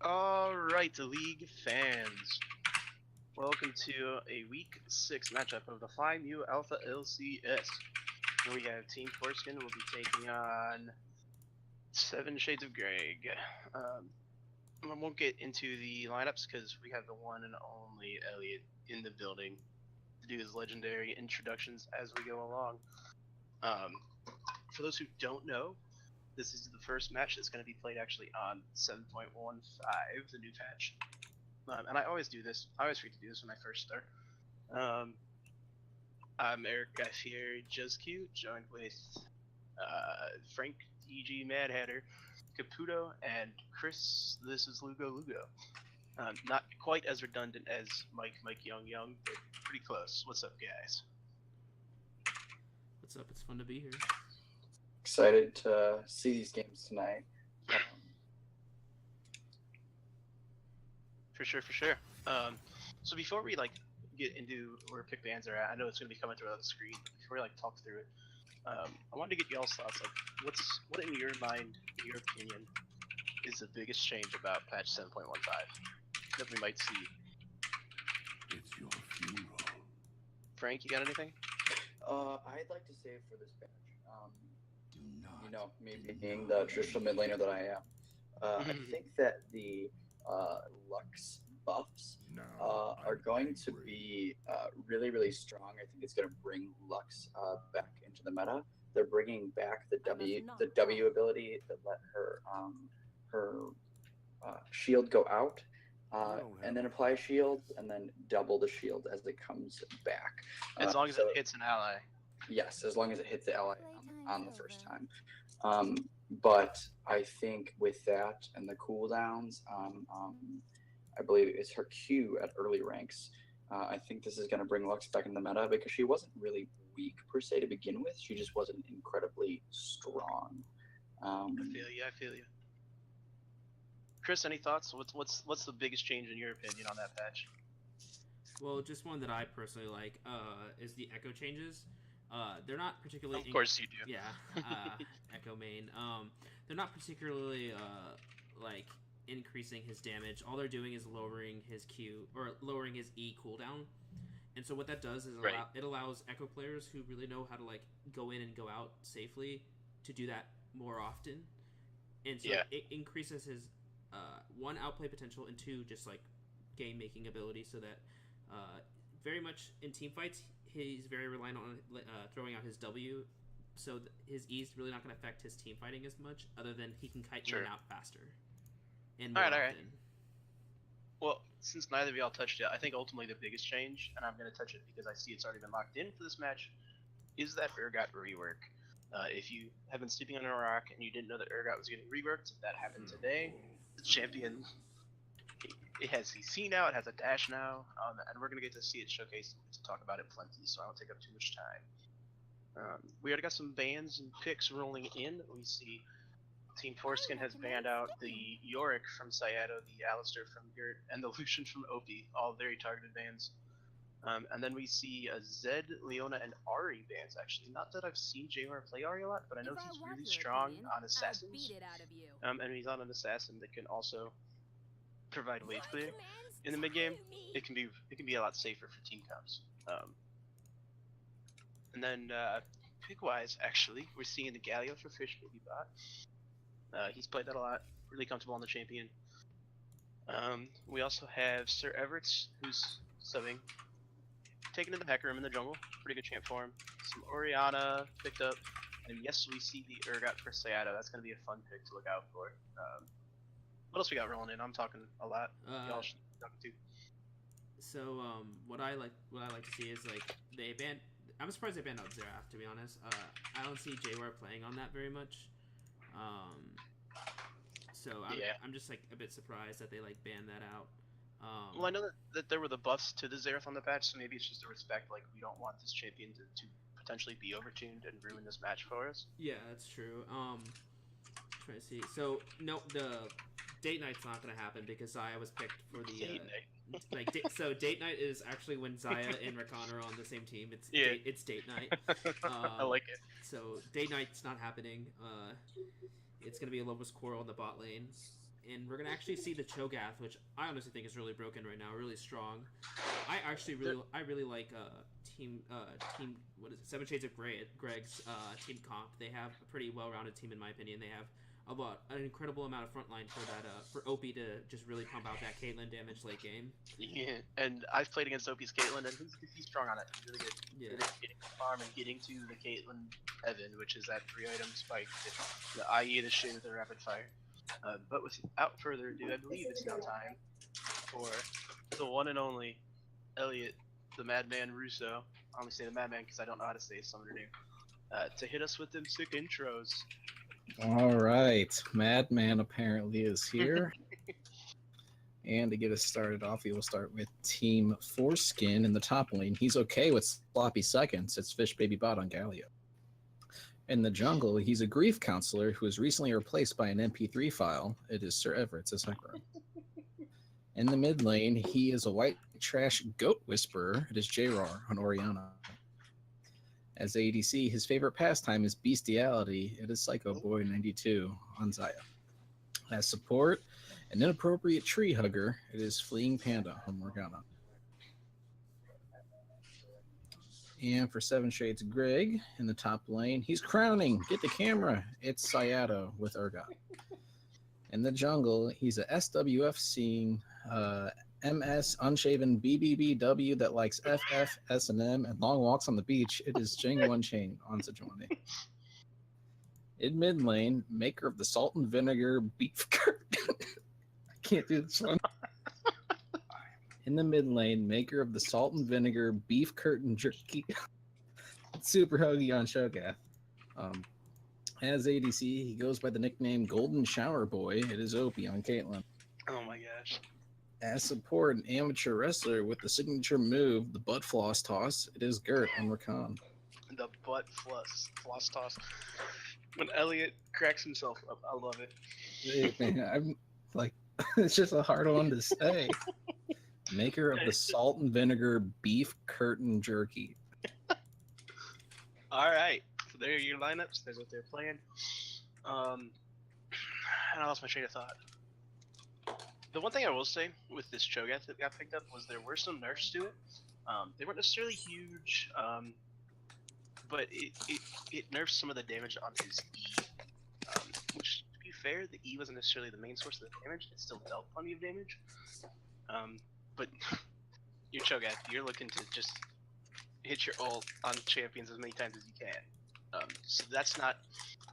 Alright, the League fans. Welcome to a Week 6 matchup of the PMA LCS. Here we have Team Forskin will be taking on 7 Shades of Greg. I won't get into the lineups because we have the one and only Elliot in the building to do his legendary introductions as we go along. For those who don't know, this is the first match that's going to be played actually on 7.15, the new patch. And I always do this. I always forget to do this when I first start. I'm Eric Gaffier, Just Cute, joined with Frank, DG Mad Hatter, Caputo, and Chris. This is Lugo. Not quite as redundant as Mike Young, but pretty close. What's up, guys? What's up? It's fun to be here. Excited to see these games tonight. For sure. So before we get into where pick bands are at, I know it's gonna be coming through on the screen. But before we talk through it, I wanted to get y'all's thoughts. What in your mind, in your opinion, is the biggest change about patch 7.15 that we might see? It's your funeral. Frank, you got anything? I'd like to say for this patch, maybe being the traditional mid laner that I am, I think that the Lux buffs are going to be really strong. I think it's going to bring Lux back into the meta. They're bringing back the W ability that let her shield go out, and then apply shield, and then double the shield as it comes back. As long as it hits an ally. Yes, as long as it hits the ally on the first time. But I think with that and the cooldowns, I believe it's her Q at early ranks. I think this is going to bring Lux back in the meta because she wasn't really weak per se to begin with. She just wasn't incredibly strong. I feel you. Chris, any thoughts? What's the biggest change in your opinion on that patch? Well, just one that I personally like is the echo changes. They're not particularly. Of course you do. Yeah, echo main. They're not particularly increasing his damage. All they're doing is lowering his Q or lowering his E cooldown. And so what that does is it allows echo players who really know how to go in and go out safely to do that more often. And so it increases his one, outplay potential, and two, just game making ability, so that very much in team fights he's very reliant on throwing out his W, so his E is really not going to affect his team fighting as much, other than he can kite in and out faster and more often. Well, since neither of y'all touched it, I think ultimately the biggest change, and I'm going to touch it because I see it's already been locked in for this match, is that Urgot rework. If you have been sleeping under a rock and you didn't know that Urgot was getting reworked, that happened today. The champion, it has CC now, it has a dash now, and we're going to get to see it showcased to talk about it plenty, so I won't take up too much time. We already got some bans and picks rolling in. We see Team Forskin has banned out the Yorick from Syato, the Alistair from Gert, and the Lucian from Opie, all very targeted bans. And then we see a Zed, Leona, and Ahri bans, actually. Not that I've seen JR play Ahri a lot, but I know he's really strong on assassins. And he's on an assassin that can also provide wave clear in the mid game. It can be a lot safer for team comps. And then pick wise, actually, we're seeing the Galio for Fish Baby Bot. He's played that a lot, really comfortable on the champion. We also have Sir Everett's, who's subbing, taken in the hacker room in the jungle, pretty good champ for him. Some Orianna picked up, and yes, we see the Urgot for Syato. That's going to be a fun pick to look out for. What else we got rolling in? I'm talking a lot. Y'all should be talking too. So what I like to see is they banned. I'm surprised they banned out Xerath, to be honest. I don't see JWare playing on that very much. So I'm just a bit surprised that they banned that out. Well, I know that there were the buffs to the Xerath on the patch, so maybe it's just a respect. We don't want this champion to potentially be overtuned and ruin this match for us. Yeah, that's true. Trying to see. So no, the date night's not going to happen because Zaya was picked for the date night. So date night is actually when Zaya and Rakan are on the same team. It's date night. I like it. So date night's not happening. It's going to be a Lobos Coral in the bot lane, and we're gonna actually see the Cho'Gath, which I honestly think is really broken right now, really strong. I really like team what is it? Seven Shades of Greg's team comp. They have a pretty well-rounded team in my opinion. They have an incredible amount of frontline for that for Opie to just really pump out that Caitlyn damage late game. Yeah, and I've played against Opie's Caitlyn, and he's strong on it. He's really good. Yeah. Good at getting the farm and getting to the Caitlyn Heaven, which is that 3-item spike, the IE, the shit, the rapid fire. But without further ado, I believe it's now time for the one and only Elliot, the Madman Russo. I only say the Madman because I don't know how to say his summoner name. To hit us with them sick intros. All right, Madman apparently is here. And to get us started off, we will start with Team Foreskin in the top lane. He's okay with sloppy seconds. It's Fish Baby Bot on Galio. In the jungle, he's a grief counselor who was recently replaced by an MP3 file. It is Sir Everett Sakura. In the mid lane, he is a white trash goat whisperer. It is J-Rar on Oriana. As ADC, his favorite pastime is bestiality. It is Psycho Boy 92 on Zaya. As support, an inappropriate tree hugger. It is Fleeing Panda on Morgana. And for Seven Shades of Greg in the top lane, he's crowning. Get the camera. It's Sayato with Urgot. In the jungle, he's a SWF seeing MS unshaven BBBW that likes FF, S&M, and long walks on the beach. It is Django Unchained on Sejuani. In mid lane, maker of the salt and vinegar beef curtain. I can't do this one. In the mid lane, maker of the salt and vinegar beef curtain jerky. Super huggy on Cho'Gath. As ADC, he goes by the nickname Golden Shower Boy. It is Opie on Caitlyn. Oh my gosh. As support, an amateur wrestler with the signature move, the butt floss toss. It is Gert on Rakan. The butt floss toss. When Elliot cracks himself up, I love it. Hey, man, I'm like, it's just a hard one to say. Maker of the salt and vinegar beef curtain jerky. All right, so there are your lineups. There's what they're playing. And I lost my train of thought. The one thing I will say with this Cho'Gath that got picked up was there were some nerfs to it. They weren't necessarily huge, but it nerfs some of the damage on his E. Which, to be fair, the E wasn't necessarily the main source of the damage. It still dealt plenty of damage. But your Cho'Gath, you're looking to just hit your ult on champions as many times as you can. So that's not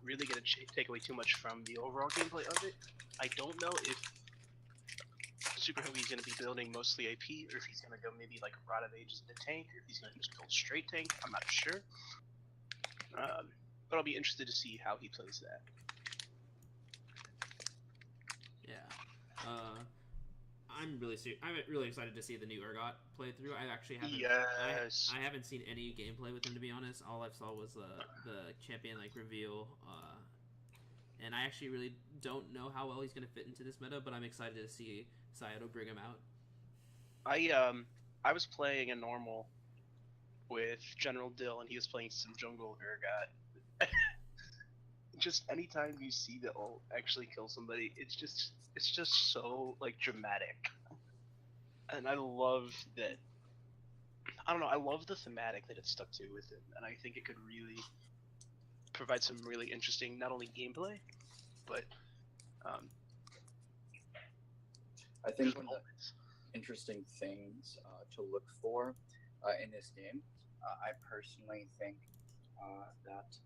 really going to take away too much from the overall gameplay of it. I don't know if Super Hoagie is going to be building mostly AP, or if he's going to go maybe like Rod of Ages into tank, or if he's going to just go straight tank. I'm not sure. But I'll be interested to see how he plays that. Yeah. I'm really excited to see the new Urgot playthrough. I actually haven't. Yes. I haven't seen any gameplay with him, to be honest. All I saw was the champion reveal, and I actually really don't know how well he's gonna fit into this meta. But I'm excited to see Sayato bring him out. I was playing a normal with General Dill, and he was playing some jungle Urgot. Just anytime you see the ult actually kill somebody, it's just so like dramatic, and I love that. I don't know. I love the thematic that it's stuck to with it, and I think it could really provide some really interesting not only gameplay, but I think one of the interesting things to look for in this game, I personally think that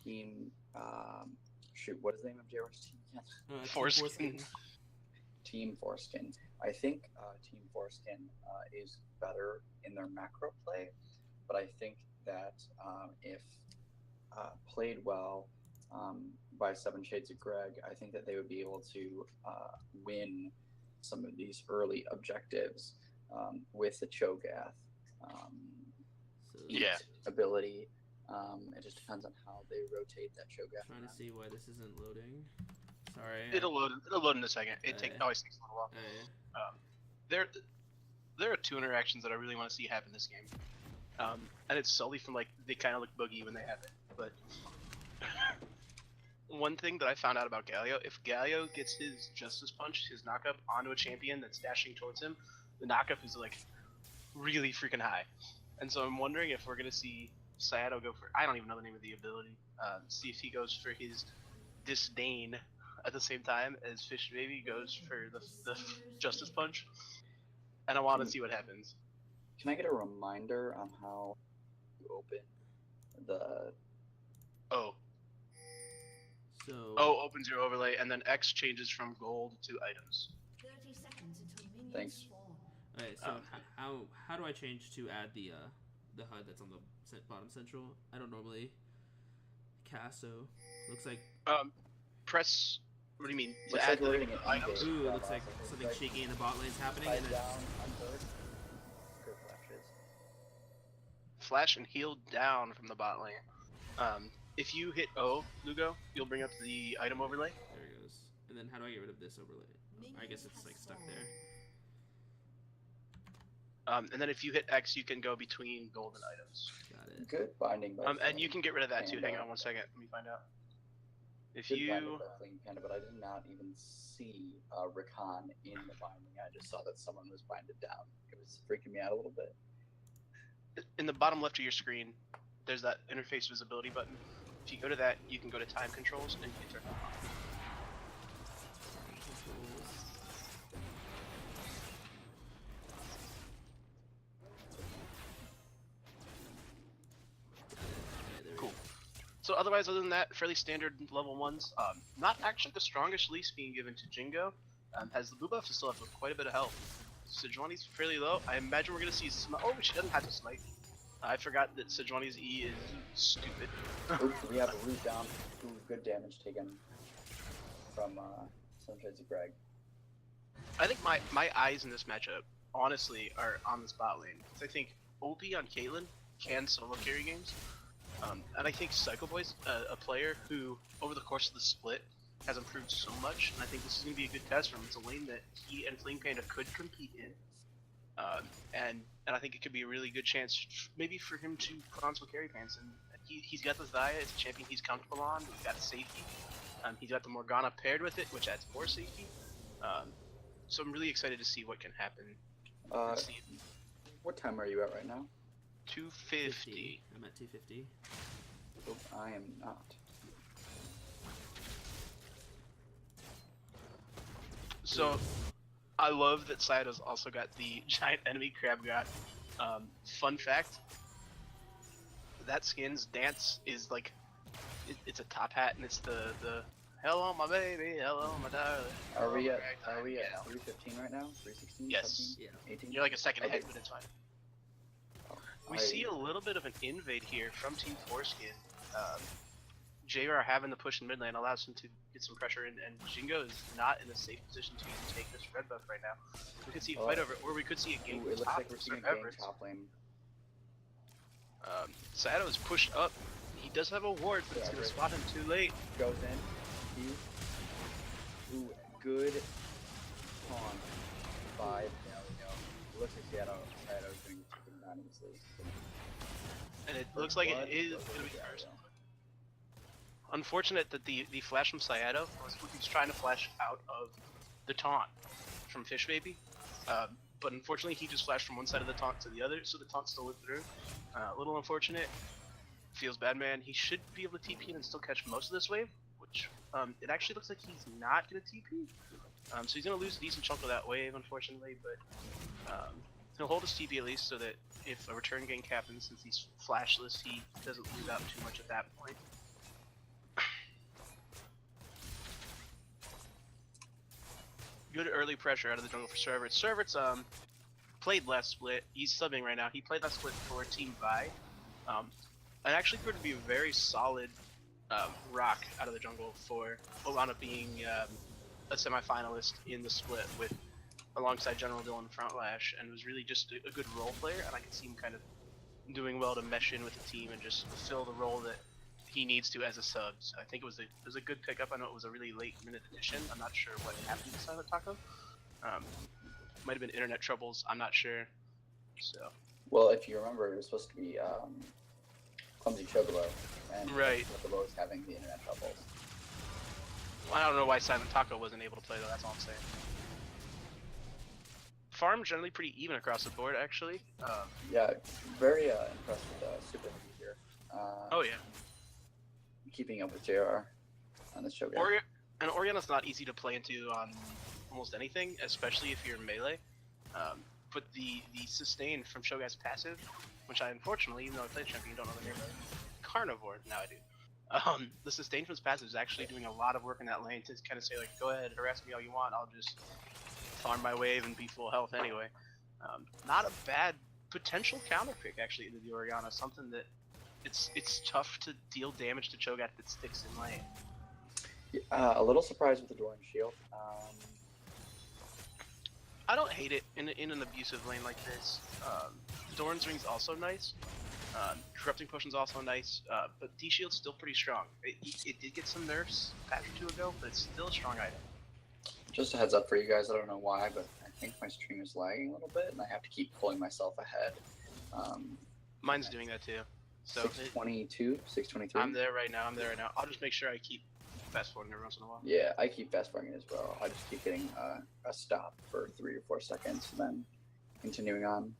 team. What is the name of JR's team again? Foreskin. Team Foreskin. I think Team Foreskin is better in their macro play, but I think that if played well by Seven Shades of Greg, I think that they would be able to win some of these early objectives with the Cho'Gath ability. It just depends on how they rotate that Cho'Gath. Trying to see why this isn't loading. Sorry. It'll load in a second. It always takes a little while. There are two interactions that I really want to see happen this game, and it's solely from like they kind of look boogie when they happen. But one thing that I found out about Galio, if Galio gets his Justice Punch, his knockup, onto a champion that's dashing towards him, the knockup is like really freaking high. And so I'm wondering if we're gonna see Sayato go for, I don't even know the name of the ability, see if he goes for his Disdain at the same time as Fish Baby goes for the Justice Punch. And I want to see what happens. Can I get a reminder on how you open the... So O opens your overlay, and then X changes from gold to items. 30 seconds until minions Thanks. spawn. Okay, so how do I change to add the HUD that's on the bottom central? I don't normally cast, so looks like Press. What do you mean? To Looks add like we're the getting an items? invade. ooh, it looks like something cheeky in the bot lane's happening, and Upside then down on third. Good flashes. Flash and heal down from the bot lane. If you hit O, Lugo, you'll bring up the item overlay. there it goes. And then how do I get rid of this overlay? I guess it's like stuck there. And then if you hit X, you can go between golden items. Got it. Good binding by And you can get rid of that too. Panda. Hang on one second. Let me find out. If Good binding you by Clean Panda, but I did not even see Rakan in the binding. I just saw that someone was binded down. It was freaking me out a little bit. in the bottom left of your screen, there's that interface visibility button. If you go to that, you can go to time controls and you can turn it on. Cool. So otherwise, other than that, fairly standard level ones. Not actually the strongest lease being given to Jingo. Has the blue buff to still have quite a bit of health. Sejuani's fairly low. I imagine we're gonna see oh, she doesn't have to smite. I forgot that Sejuani's E is stupid. Oops, we have a root down. Ooh, good damage taken from some shades of Greg. I think my eyes in this matchup, honestly, are on this bot lane. I think OP on Caitlyn can solo carry games. And I think Psycho Boy's a player who, over the course of the split, has improved so much, and I think this is going to be a good test for him. It's a lane that he and Flame Panda could compete in. And I think it could be a really good chance, maybe for him to put on some carry pants. And he's got the Zaya, it's a champion he's comfortable on. He's got safety. He's got the Morgana paired with it, which adds more safety. So I'm really excited to see what can happen. What time are you at right now? 250. I'm at 250. Oh, I am not. So, I love that Sayato's also got the giant enemy crab god. Fun fact, that skin's dance is like, it's a top hat and it's the hello my baby, hello my darling. Are we at 315 right now? 316? Yes. 17, 18? You're like a second ahead, Okay. but it's fine. Oh, We see a little bit of an invade here from T4S Game. JR having the push in mid lane allows him to get some pressure in, and Jingo is not in a safe position to take this red buff right now. We could see a fight over it, or we could see a game Ooh, it looks top like we're seeing a forever. gang top lane. Sayato is pushed up. He does have a ward, but it's going to spot him too late. Goes in. Ooh, good pawn. 5. There we go. It looks like Sayato's doing something anonymously. And it looks like it is going to be first. Unfortunate that the flash from Sayato was he's trying to flash out of the taunt from Fish Baby, but unfortunately he just flashed from one side of the taunt to the other, so the taunt still went through. A little unfortunate. Feels bad, man. He should be able to TP and still catch most of this wave, which it actually looks like he's not going to TP. So he's going to lose a decent chunk of that wave, unfortunately, but he'll hold his TP at least so that if a return gank happens, since he's flashless, he doesn't lose out too much at that point. Good early pressure out of the jungle for Servets. Servets played last split. He's subbing right now. He played last split for Team Vi. And actually proved to be a very solid rock out of the jungle for what wound up being a semi-finalist in the split with alongside General Dylan and Frontlash, and was really just a good role player, and I can see him kind of doing well to mesh in with the team and just fill the role that he needs to as a sub. So I think it was a good pickup. I know it was a really late minute addition. I'm not sure what happened to Silent Taco. Might have been internet troubles. I'm not sure. So. Well, if you remember, it was supposed to be Clumsy Chocolo, and right. Chocolo was having the internet troubles. I don't know why Silent Taco wasn't able to play though. That's all I'm saying. Farm generally pretty even across the board, actually. Yeah, very impressed with Super Heavy here. Oh yeah. Keeping up with JR on this show. And Oriana's not easy to play into on almost anything, especially if you're melee. But the sustain from Shogat's passive, which I unfortunately, even though I played champion, don't know the name of Carnivore. Now I do. The sustain from his passive is actually doing a lot of work in that lane to kind of say like, go ahead, harass me all you want. I'll just farm my wave and be full health anyway. Not a bad potential counter pick actually into the Oriana. Something that it's tough to deal damage to Cho'Gath that sticks in lane. A little surprised with the Doran Shield. I don't hate it in an abusive lane like this. Doran's Ring's also nice. Corrupting Potion's also nice, but D-Shield's still pretty strong. It did get some nerfs a patch or two ago, but it's still a strong item. Just a heads up for you guys, I don't know why, but I think my stream is lagging a little bit, and I have to keep pulling myself ahead. Mine's doing that too. So 622, 623. I'm there right now. I'll just make sure I keep fast forwarding every once in a while. Yeah, I keep fast forwarding as well. I just keep getting a stop for 3 or 4 seconds, and then continuing on.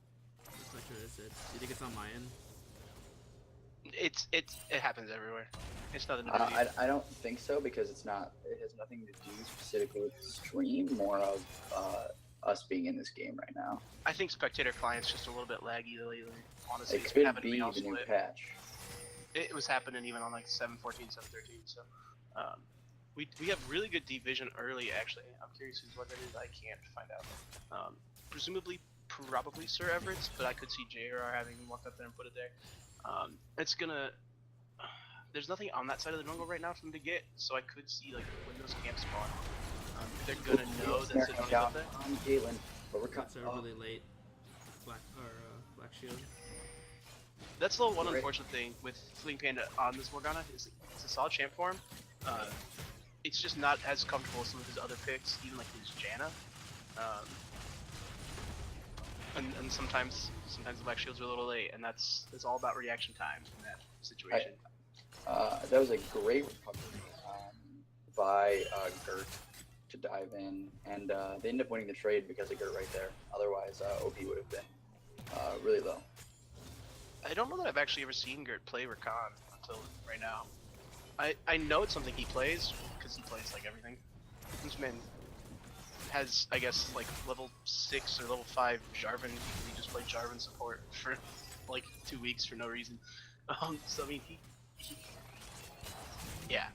Just make sure do you think it's on my end? It happens everywhere. It's nothing to do with you. I don't think so, because it has nothing to do specifically with the stream, more of us being in this game right now. I think spectator client's just a little bit laggy lately. Honestly, It could happened to be me on the new Split. patch. It was happening even on like 7.14, 7.13. So we have really good deep vision early. Actually, I'm curious what that is. I can't find out. Presumably, probably Sir Everett's, but I could see JR having walked up there and put it there. It's gonna. There's nothing on that side of the jungle right now for them to get, so I could see like when those camps spawn. They're gonna know that they're going up there. On Caitlyn, but we're That's a really late black shield. That's the one unfortunate thing with Fleeing Panda on this Morgana is it's a solid champ form. It's just not as comfortable as some of his other picks, even like his Janna. And sometimes the black shields are a little late, and it's all about reaction times in that situation. That was a great recovery by Gert to dive in, and they ended up winning the trade because of Gert right there. Otherwise, OP would have been really low. I don't know that I've actually ever seen Gert play Rakan until right now. I know it's something he plays, because he plays like everything. This man has, I guess, like level 6 or level 5 Jarvan. He just played Jarvan support for like 2 weeks for no reason. So I mean, yeah,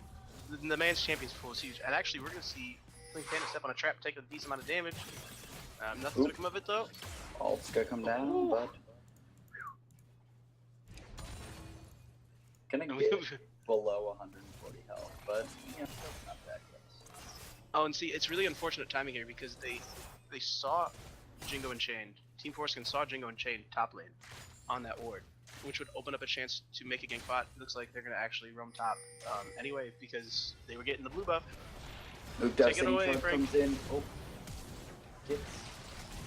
the man's champion's full of huge. And actually, we're gonna see Fleeing Panda step on a trap, take a decent amount of damage. Nothing's gonna come of it though. Ult's gonna come down, but gonna get below 140 health, but yeah, that's not that close. Oh, and see, it's really unfortunate timing here because they saw Jingo and Chain. Team Foreskin saw Jingo and Chain top lane on that ward, which would open up a chance to make a gank bot. It looks like they're gonna actually roam top anyway because they were getting the blue buff. Take it away, Frank. Comes in. Oh,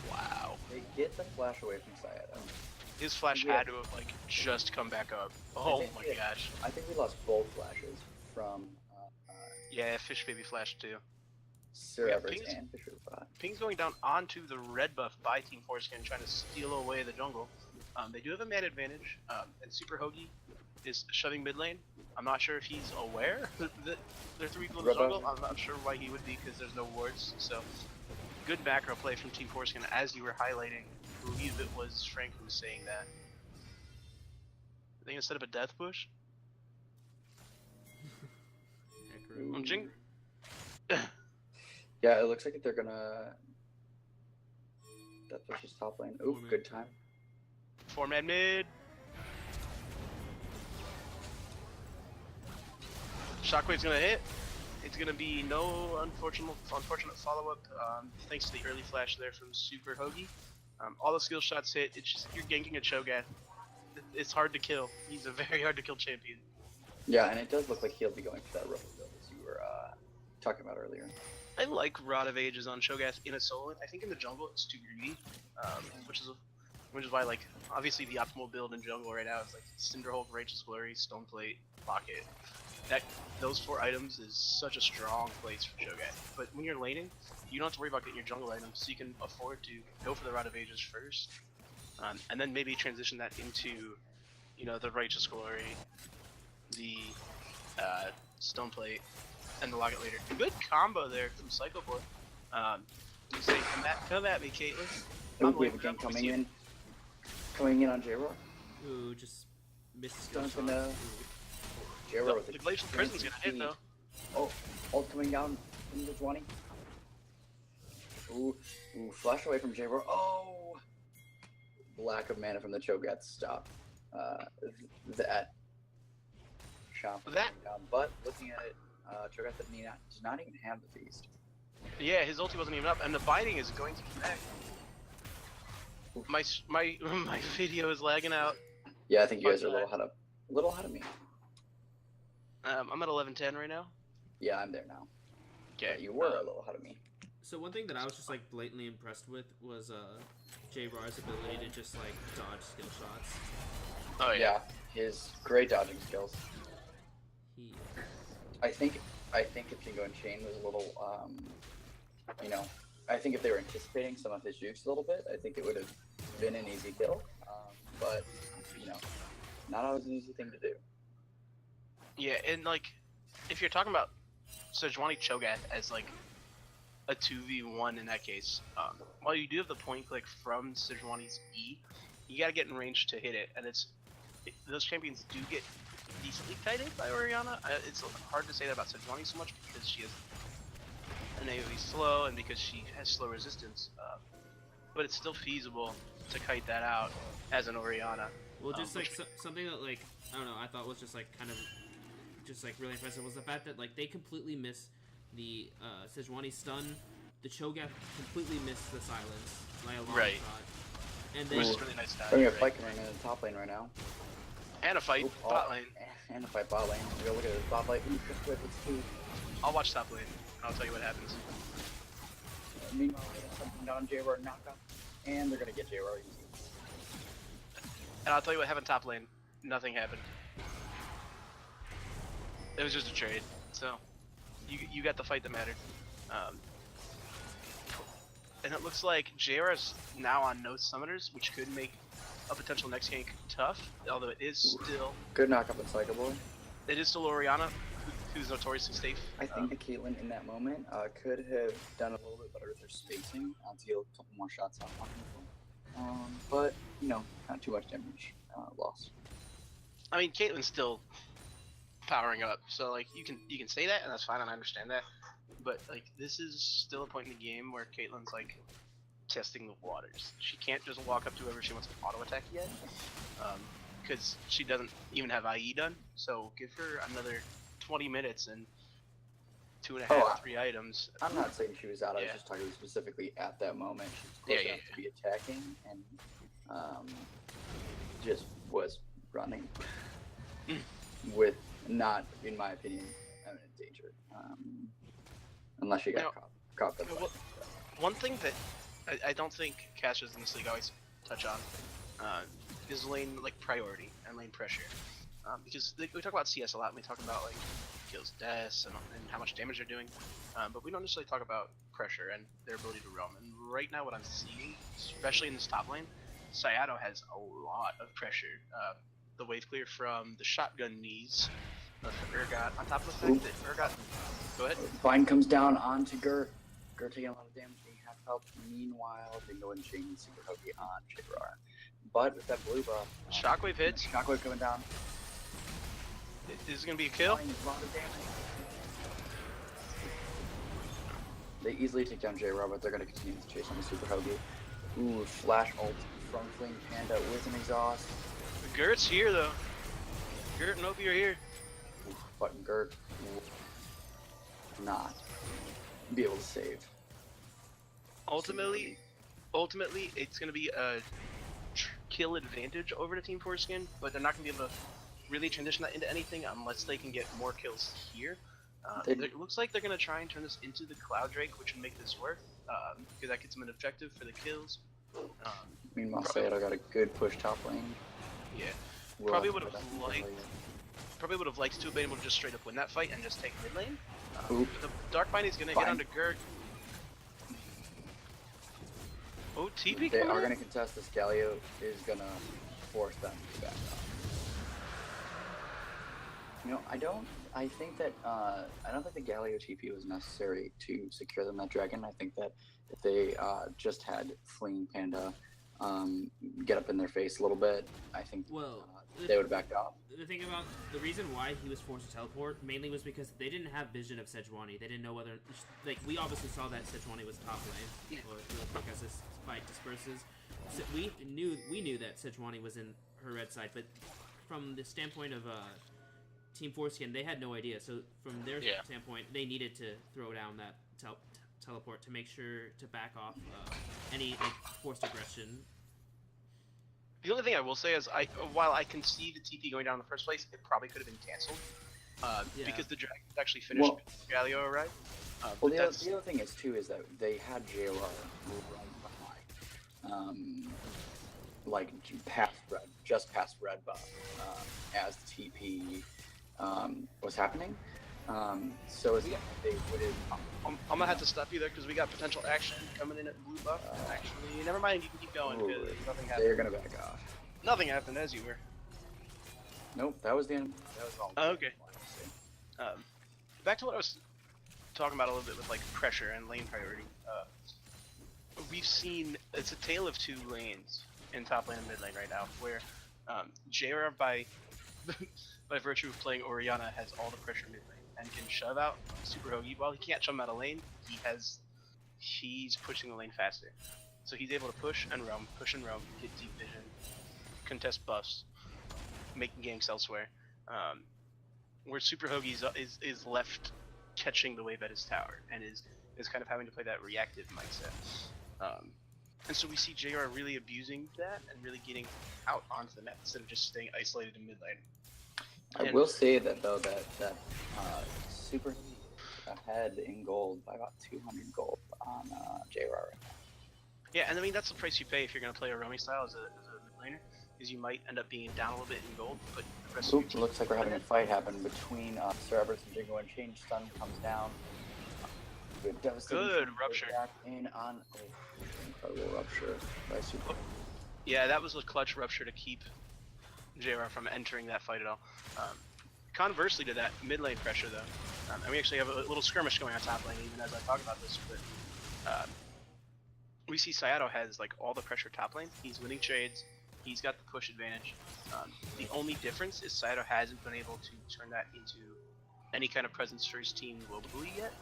Wow. They get the flash away from Sayada. His flash had to have like just come back up. Oh my gosh. I think we lost both flashes from. Yeah, Fish Baby flashed too. Sir Everett and Fisher bot. Ping's going down onto the red buff by Team Foreskin, trying to steal away the jungle. They do have a man advantage, and Super Hoagie is shoving mid lane. I'm not sure if he's aware that there are 3 people in the jungle. I'm not sure why he would be because there's no wards. So, good macro play from Team Foreskin as you were highlighting. I believe it was Frank who was saying that. Are they gonna set up a death push? Jing. Yeah, it looks like they're gonna. Death push is top lane. Ooh, good time. 4-man mid. Shockwave's gonna hit. It's gonna be no unfortunate follow-up. Thanks to the early flash there from Super Hoagie. All the skill shots hit. It's just you're ganking a Cho'Gath. It's hard to kill. He's a very hard to kill champion. Yeah, and it does look like he'll be going for that Ruffle build as you were talking about earlier. I like Rod of Ages on Cho'Gath in a solo. I think in the jungle it's too greedy, which is why like obviously the optimal build in jungle right now is like Cinderhulk, Righteous Flurry, Stoneplate, Pocket. that those 4 items is such a strong place for Cho'Gath. But when you're laning, you don't have to worry about getting your jungle items, so you can afford to go for the Rod of Ages first, and then maybe transition that into, you know, the Righteous Glory, the Stone Plate, and the Locket later. Good combo there from Psycho Boy. You say, come at me, Caitlyn. Ooh, we have a game coming in on J-Roar. Ooh, just missed Don't shot. gonna J-Roar with The Glacial Prison's gonna hit though. Oh, ult coming down in the 20. Ooh, flash away from J-Roar. Oh! Lack of mana from the Cho'Gath stop. That chomp That- down. But looking at it, Cho'Gath does not even have the feast. Yeah, his ulti wasn't even up, and the binding is going to connect. My video is lagging out. Yeah, I think you guys are a little ahead of me. I'm at 11:10 right now. Yeah, I'm there now. Okay, But you were a little ahead of me. So one thing that I was just like blatantly impressed with was J-Rar's ability to just like dodge skill shots. Oh Yeah, his great dodging skills. He I think if Jingo and Chain was a little, you know, I think if they were anticipating some of his jukes a little bit, I think it would have been an easy kill. But, you know, not always an easy thing to do. Yeah, and like, if you're talking about Sejuani Cho'Gath as like a 2v1 in that case, while you do have the point click from Sejuani's E, you gotta get in range to hit it, and those champions do get decently kited by Orianna. It's hard to say that about Sejuani so much because she has an AoE slow and because she has slow resistance, but it's still feasible to kite that out as an Orianna. well, just like something that like I don't know, I thought was just like kind of just like really impressive was the fact that like they completely missed the Sejuani stun. The Cho'Gath completely missed the silence by a long Right. shot. And then Which is really nice to have, Bring a right? fight coming in the top lane right now. And a fight, Oop, bot lane. And a fight bot lane. We go look at his bot lane. Ooh, just wait, let's see. I'll watch top lane. I'll tell you what happens. Meanwhile, we're gonna something down J-Roar knockout. And they're gonna get J-Roar easy. And I'll tell you what happened top lane. Nothing happened. It was just a trade. So, you got the fight that mattered. And it looks like JR's now on no summoners, which could make a potential next gank tough. Although it is still Good knockup with Psycho Boy. Orianna, who's notoriously safe. I think the Caitlyn in that moment could have done a little bit better with her spacing to get a couple more shots on people. But, you know, not too much damage lost. I mean, Caitlyn's still powering up, so like you can say that, and that's fine, and I understand that. But like this is still a point in the game where Caitlyn's like testing the waters. She can't just walk up to whoever she wants to auto attack yet, because she doesn't even have IE done. So give her another 20 minutes and 2.5, 3 items. I'm not saying she was out. I was Yeah. just talking specifically at that moment. She was close Yeah, enough to be attacking and just was running with not, in my opinion, imminent danger. Unless she got caught by the Well, one thing that I don't think casters in this league always touch on is lane like priority and lane pressure, because we talk about CS a lot. And we talk about like kills, deaths, and how much damage they're doing, but we don't necessarily talk about pressure and their ability to roam. And right now, what I'm seeing, especially in this top lane, Sayato has a lot of pressure. The wave clear from the shotgun knees of Urgot, on top of the fact that Urgot. Go ahead. Vine comes down onto Gur. Gur taking a lot of damage, being half health. Meanwhile, Bingo and Chain super hokey on J-Roar. But with that blue buff, Shockwave hits. Shockwave coming down. Is this gonna be a kill? Applying a lot of damage. They easily take down J-Roar, but they're going to continue to chase on the super hokey. Ooh, flash ult from Fling Panda with an exhaust. Gert's here though. Gert and Opie are here. Ooh, but Gert will not be able to save. Ultimately, it's gonna be a kill advantage over the T4S Game, but they're not gonna be able to really transition that into anything unless they can get more kills here. It looks like they're gonna try and turn this into the Cloud Drake, which would make this work, because that gets them an objective for the kills. Meanwhile, Sayato got a good push top lane. Yeah. Will Probably have to would have put up with liked. Lilia. probably would have liked to have been able to just straight up win that fight and just take mid lane. Oop. The Dark Bind is going to get onto Gert. Oh, TP They coming are in? going to contest this. Galio is going to force them to back up. You know, I don't think that the Galio TP was necessary to secure them that dragon. I think that if they just had Fleeing Panda get up in their face a little bit, I think they would have backed off. The thing about the reason why he was forced to teleport mainly was because they didn't have vision of Sejuani. They didn't know whether, like, we obviously saw that Sejuani was top lane, or real quick as this fight disperses. So we knew that Sejuani was in her red side, but from the standpoint of Team Foreskin, they had no idea. So from their standpoint, they needed to throw down that teleport to make sure to back off any forced aggression. The only thing I will say is, while I can see the TP going down in the first place, it probably could have been canceled because the dragon actually finished Galio arrived. Well, the other thing is too is that they had JR right behind, like just past red buff as the TP was happening. So it's they would have. I'm gonna have to stop you there because we got potential action coming in at blue buff. Actually, never mind. You can keep going because nothing happened. They're gonna back off. Nothing happened as you were. Nope, that was the end. That was all. Okay. Back to what I was talking about a little bit with like pressure and lane priority. We've seen it's a tale of two lanes in top lane and mid lane right now, where JR by virtue of playing Orianna has all the pressure mid lane and can shove out Super Hoagie. While he can't shove him out of lane, he's pushing the lane faster. So he's able to push and roam, get deep vision, contest buffs, making ganks elsewhere. Where Super Hoagie is left catching the wave at his tower and is kind of having to play that reactive mindset. And so we see JR really abusing that and really getting out onto the map instead of just staying isolated in mid lane. I will say that though that Super ahead in gold by about 200 gold on JR right now. Yeah, and I mean that's the price you pay if you're going to play a roaming style as a mid laner, is you might end up being down a little bit in gold, but the rest of your Looks like we're having a fight happen between Sir Everett and Jingo, and Change Stun comes down. Good rupture. Back in on incredible rupture by Super. Yeah, that was a clutch rupture to keep JR from entering that fight at all. Conversely to that, mid lane pressure though, and we actually have a little skirmish going on top lane even as I talk about this, but we see Sayato has like all the pressure top lane. He's winning trades, he's got the push advantage. The only difference is Sayato hasn't been able to turn that into any kind of presence for his team globally yet.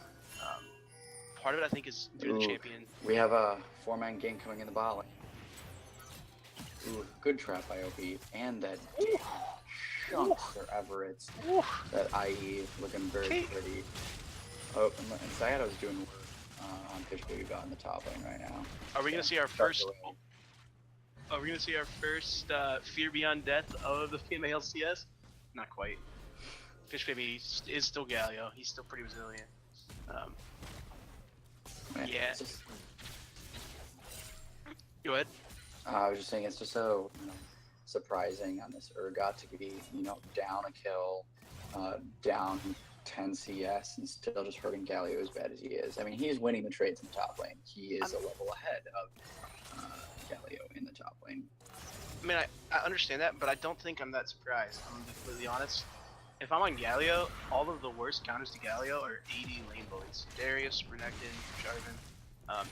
Part of it I think is due to the champion. We have a 4-man game coming in the bot lane. Ooh, good trap by OP, and that chunk Sir Everett's. That IE looking very pretty. Oh, and Sayato's doing work on Fish Baby Bot in the top lane right now. Are we gonna see our first? Are we gonna see our first Fear Beyond Death of the PMA LCS? Not quite. Fish Baby is still Galio. He's still pretty resilient. Man, yeah. Just... Go ahead. I was just saying it's just so surprising on this Urgot to be down a kill, down 10 CS, and still just hurting Galio as bad as he is. I mean, he is winning the trades in the top lane. He is a level ahead of Galio in the top lane. I mean, I understand that, but I don't think I'm that surprised. I'm gonna be completely honest. If I'm on Galio, all of the worst counters to Galio are 80 lane bullies. Darius, Renekton, Jarvan,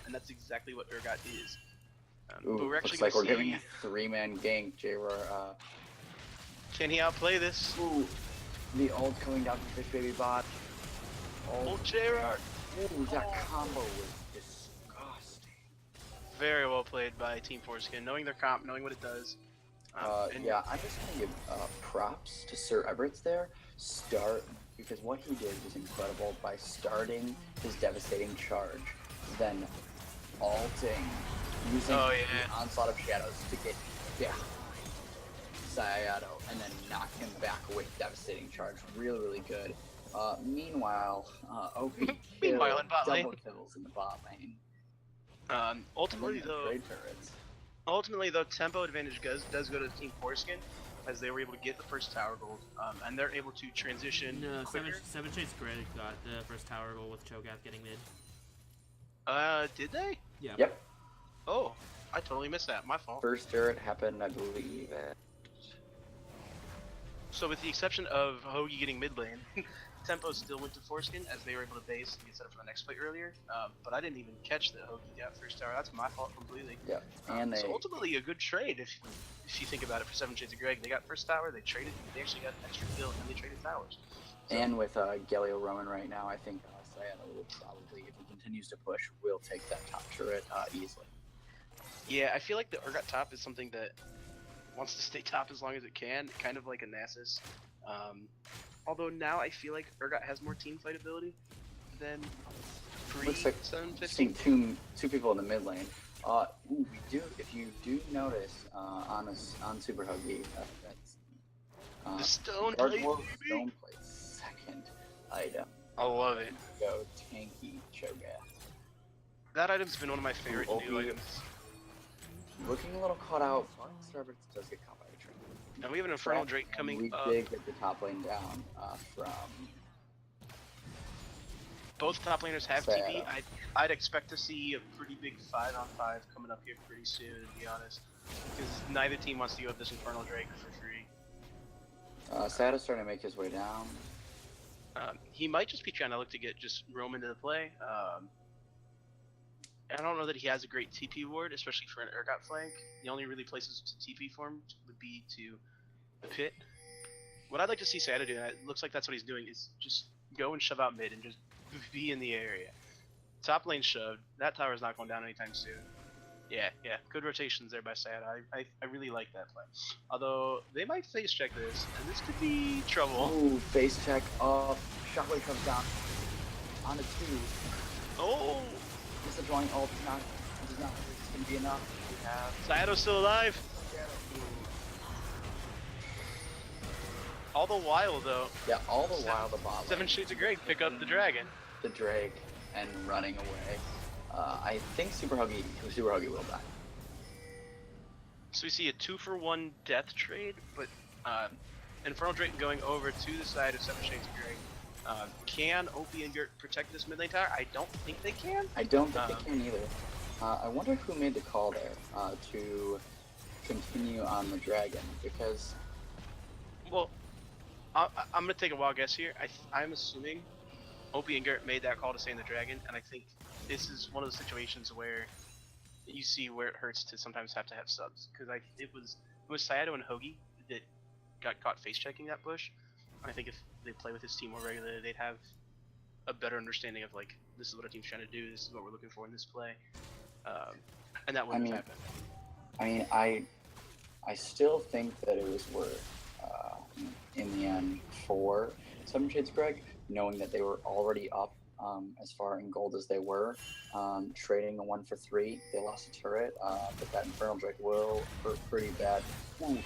and that's exactly what Urgot is. Ooh, but we're actually looks like we're see... giving a 3-man gank. JR. Can he outplay this? Ooh, the ult coming down from Fish Baby Bot. Oh, JR! Ooh, that combo was disgusting. Very well played by Team Foreskin, knowing their comp, knowing what it does. Yeah, I'm just gonna give props to Sir Everett there. Because what he did was incredible by starting his devastating charge, then ulting, using the onslaught of shadows to get Sayato, and then knock him back with devastating charge. Really, really good. Meanwhile, OP double kills in the bot lane. Ultimately though, tempo advantage does go to Team Foreskin, as they were able to get the first tower gold, and they're able to transition No, quicker. Seven Shades Greg got the first tower goal with Cho'Gath getting mid. Did they? Yeah. Yep. Oh, I totally missed that. My fault. First turret happened, I believe. So with the exception of Hoagie getting mid lane, Tempo still went to Foreskin as they were able to base and get set up for the next fight earlier. But I didn't even catch that Hoagie got first tower. That's my fault completely. Yep. And so they ultimately a good trade if you think about it for 7 Shades of Greg. They got first tower, they traded, they actually got an extra kill, and they traded towers. So, and with Galio Roman right now, I think Sayano will probably, if he continues to push, will take that top turret easily. yeah, I feel like the Urgot top is something that wants to stay top as long as it can, kind of like a Nasus. Although now I feel like Urgot has more team fight ability than Looks like seeing two people in the mid lane. We do. If you do notice on Super Huggy, that's the stone Guard plate, Dwarf baby. Stone Plate, second item. I love it. Go tanky Cho'Gath. That item's been one of my favorite Ooh, new OP. items. Looking a little caught out, but Starbucks does get caught by the train. Now we have an Infernal Drake coming we up. did get the top lane down from Both top laners have Sad. TP. I'd expect to see a pretty big 5-on-5 coming up here pretty soon, to be honest. Because neither team wants to give up this Infernal Drake for free. Sad is starting to make his way down. He might just be trying to look to get just Roam into the play. I don't know that he has a great TP ward, especially for an Urgot flank. The only really places to TP for him would be to the pit. What I'd like to see Sada do, and it looks like that's what he's doing, is just go and shove out mid and just be in the area. Top lane shoved. That tower's not going down anytime soon. Yeah, good rotations there by Sada. I really like that play. Although, they might face check this, and this could be trouble. Ooh, face check up. Shockwave comes down on a 2. Oh! This is drawing ult. Not, this is not going to be enough. We have Sayato's still alive. All the while, though, yeah, all the while the bot 7 lane, Shades of Greg pick up the dragon. the Drake, and running away. I think Super Huggy will die. So we see a 2-for-1 death trade, but Infernal Drake going over to the side of 7 Shades of Grey. Can Opie and Gert protect this mid lane tower? I don't think they can. I don't think they can either. I wonder who made the call there to continue on the dragon, because Well, I'm gonna take a wild guess here. I'm assuming Opie and Gert made that call to stay in the dragon, and I think this is one of those situations where you see where it hurts to sometimes have to have subs, because it was Sayato and Hoagie that got caught face checking that push. I think if they play with his team more regularly, they'd have a better understanding of like, this is what our team's trying to do, this is what we're looking for in this play, and that wouldn't have happened. I mean, I still think that it was worth in the end for 7 Shades Greg, knowing that they were already up as far in gold as they were, trading a 1 for 3. They lost a turret, but that Infernal Drake will hurt pretty bad. Ooh,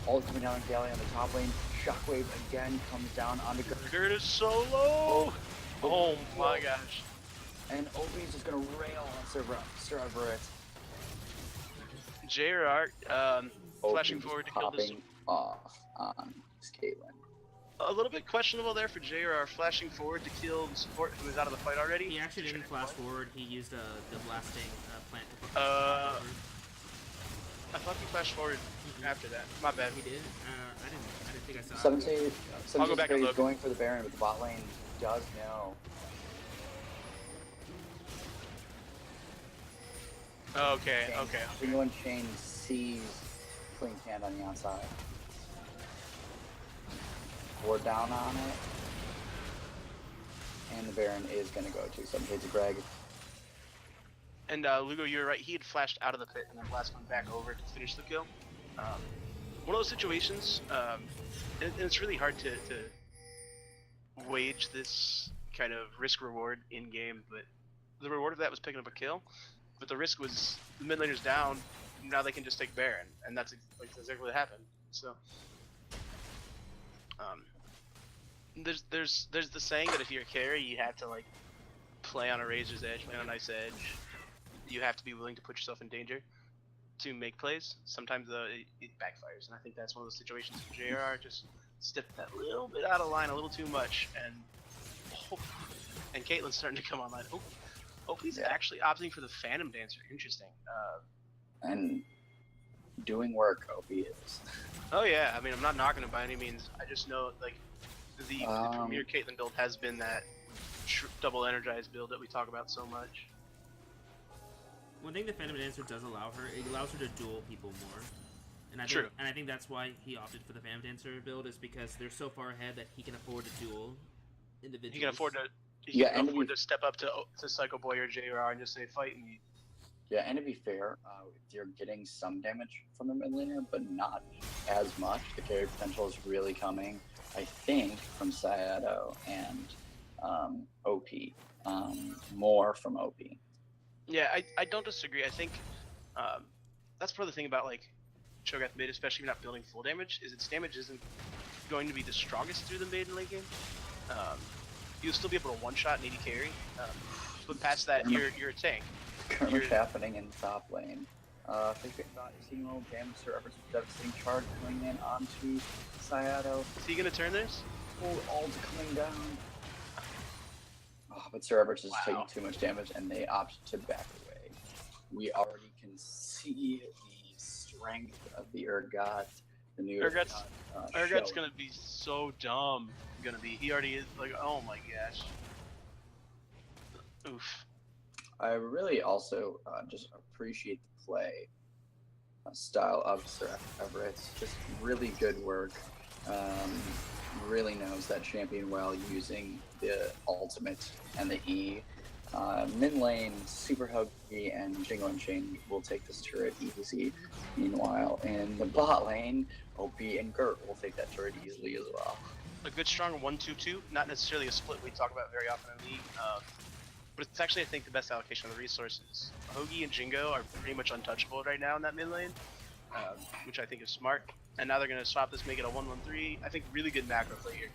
all coming down on Galley on the top lane. Shockwave again comes down onto Gert. Gert is so low! Oh my gosh. And Opie's just gonna rail on Cerberus. JRR, flashing forward to kill this. Popping off on this Caitlyn. A little bit questionable there for JRR, flashing forward to kill the support who is out of the fight already. He actually didn't flash forward. He used the blasting plant to I thought he flashed forward after that. My bad. He did? I didn't think I saw 7 it. Shades I'll go back and look. going for the Baron, but the bot lane does know. Okay. Ringo and Shane sees Clean Hand on the outside. We're down on it. And the Baron is going to go to 7 Shades of Greg. And Lugo, you're right. He had flashed out of the pit and then flashed one back over to finish the kill. One of those situations, and it's really hard to wage this kind of risk-reward in-game, but the reward of that was picking up a kill, but the risk was the mid laner's down, now they can just take Baron, and that's exactly what happened. So, there's the saying that if you're a carry, you have to like play on a razor's edge, play on a nice edge. You have to be willing to put yourself in danger. to make plays, sometimes it backfires, and I think that's one of those situations where JR just stepped that little bit out of line, a little too much, and Caitlyn's starting to come online. He's actually opting for the Phantom Dancer. Interesting. And doing work, OP is. Oh yeah, I mean, I'm not knocking it by any means. I just know, like, the premier Caitlyn build has been that double energized build that we talk about so much. One thing the Phantom Dancer does allow her, it allows her to duel people more. And I think that's why he opted for the Phantom Dancer build, is because they're so far ahead that he can afford to duel individuals. He can afford to step up to Psycho Boy or JR and just say, fight me. Yeah, and to be fair, you're getting some damage from the mid laner, but not as much. The carry potential is really coming, I think, from Sayato and OP. More from OP. Yeah, I don't disagree. I think that's part of the thing about, like, Cho'Gath mid, especially if you're not building full damage, is its damage isn't going to be the strongest through the mid and late game. You'll still be able to one-shot an AD carry, but past that, you're a tank. Currently happening in top lane. I think we thought you're seeing a little damage. Sir Everett's devastating charge coming in onto Sayato. Is he gonna turn this? Full ult coming down. Oh, but Sir Everett's is taking too much damage, and they opt to back away. We already can see the strength of the Urgot. The new Urgot's gonna be so dumb. He already is. Like, oh my gosh. Oof. I really also just appreciate the play style of Sir Everett. Just really good work. Really knows that champion well, using the ultimate and the E. Mid lane, Super Huggy and Jingle and Chain will take this turret easy. Meanwhile, in the bot lane, OP and Gert will take that turret easily as well. A good strong 1-2-2, not necessarily a split we talk about very often in League. But it's actually, I think, the best allocation of the resources. Hoagie and Jingo are pretty much untouchable right now in that mid lane, which I think is smart. And now they're going to swap this, make it a 1-1-3. I think really good macro play here.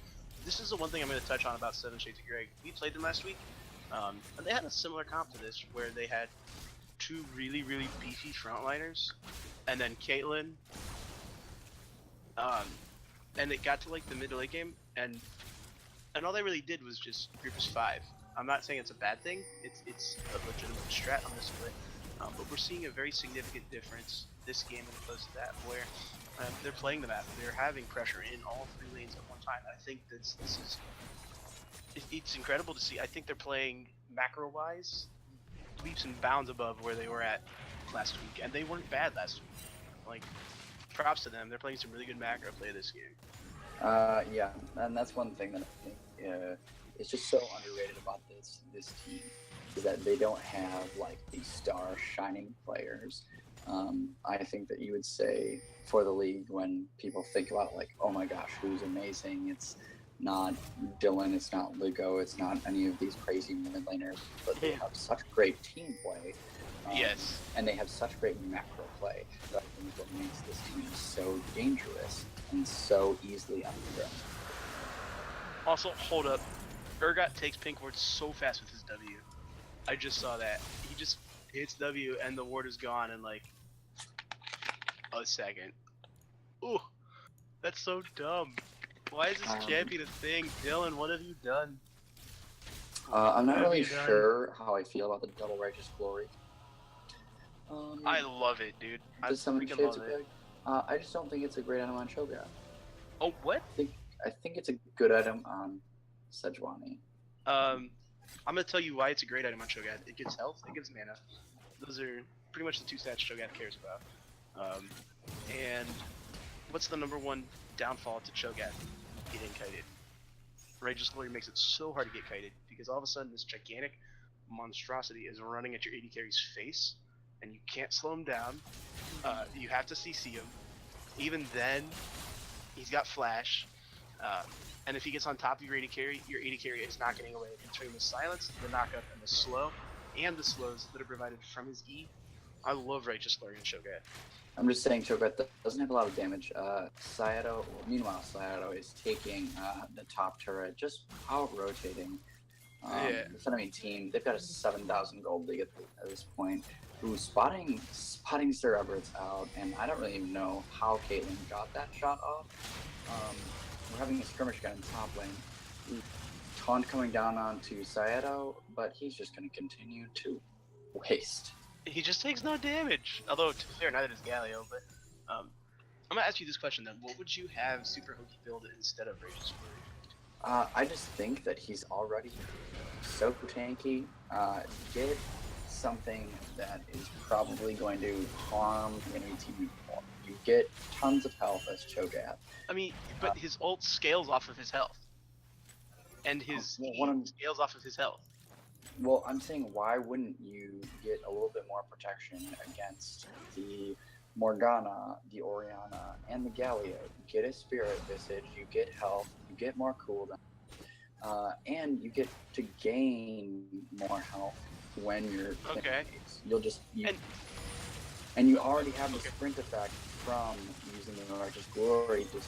This is the one thing I'm going to touch on about Seven Shades of Grey. We played them last week, and they had a similar comp to this, where they had two really, really beefy frontliners, and then Caitlyn. And it got to, like, the mid to late game, and all they really did was just group as 5. I'm not saying it's a bad thing. It's a legitimate strat on this split, but we're seeing a very significant difference this game as opposed to that, where they're playing the map. They're having pressure in all 3 lanes at one time. I think this is it's incredible to see. I think they're playing macro-wise leaps and bounds above where they were at last week, and they weren't bad last week. Like, props to them. They're playing some really good macro play this game. Yeah, and that's one thing that I think it's just so underrated about this team, is that they don't have, like, these star shining players. I think that you would say for the league, when people think about, like, oh my gosh, who's amazing, it's not Dylan, it's not Lugo, it's not any of these crazy mid laners, but they have such great team play. Yes. And they have such great macro play that I think what makes this team so dangerous and so easily underground. Also, hold up. Urgot takes pink ward so fast with his W. I just saw that. He just hits W and the ward is gone in, like, a second. Ooh, that's so dumb. Why is this champion a thing? Dylan, what have you done? I'm not really sure how I feel about the double righteous glory. I love it, dude. I freaking love it. I just don't think it's a great item on Cho'Gath. Oh, what? I think it's a good item on Sejuani. I'm gonna tell you why it's a great item on Cho'Gath. It gives health, it gives mana. Those are pretty much the 2 stats Cho'Gath cares about. And what's the #1 downfall to Cho'Gath? Getting kited. Righteous Glory makes it so hard to get kited, because all of a sudden this gigantic monstrosity is running at your AD carry's face, and you can't slow him down. You have to CC him. Even then, he's got flash. And if he gets on top of your AD carry is not getting away. Between the silence, the knockup, and the slow, and the slows that are provided from his E, I love Righteous Glory and Cho'Gath. I'm just saying Cho'Gath doesn't have a lot of damage. Meanwhile, Sayato is taking the top turret, just out rotating. The enemy team, they've got a 7,000 gold league at this point. Who's spotting Sir Everett's out, and I don't really even know how Caitlyn got that shot off. We're having a skirmish gun in top lane. Taunt coming down onto Saedo, but he's just going to continue to waste. He just takes no damage. Although, to be fair, neither does Galio, but I'm going to ask you this question then. What would you have Super Hokey build instead of Rage's Fury? I just think that he's already so tanky. Get something that is probably going to harm the enemy team more. You get tons of health as Cho'Gath. I mean, but his ult scales off of his health. And his scales off of his health. Well, I'm saying, why wouldn't you get a little bit more protection against the Morgana, the Orianna, and the Galio? You get a Spirit Visage, you get health, you get more cooldown, and you get to gain more health when you're You'll just and you already have the sprint effect from using the Righteous Glory to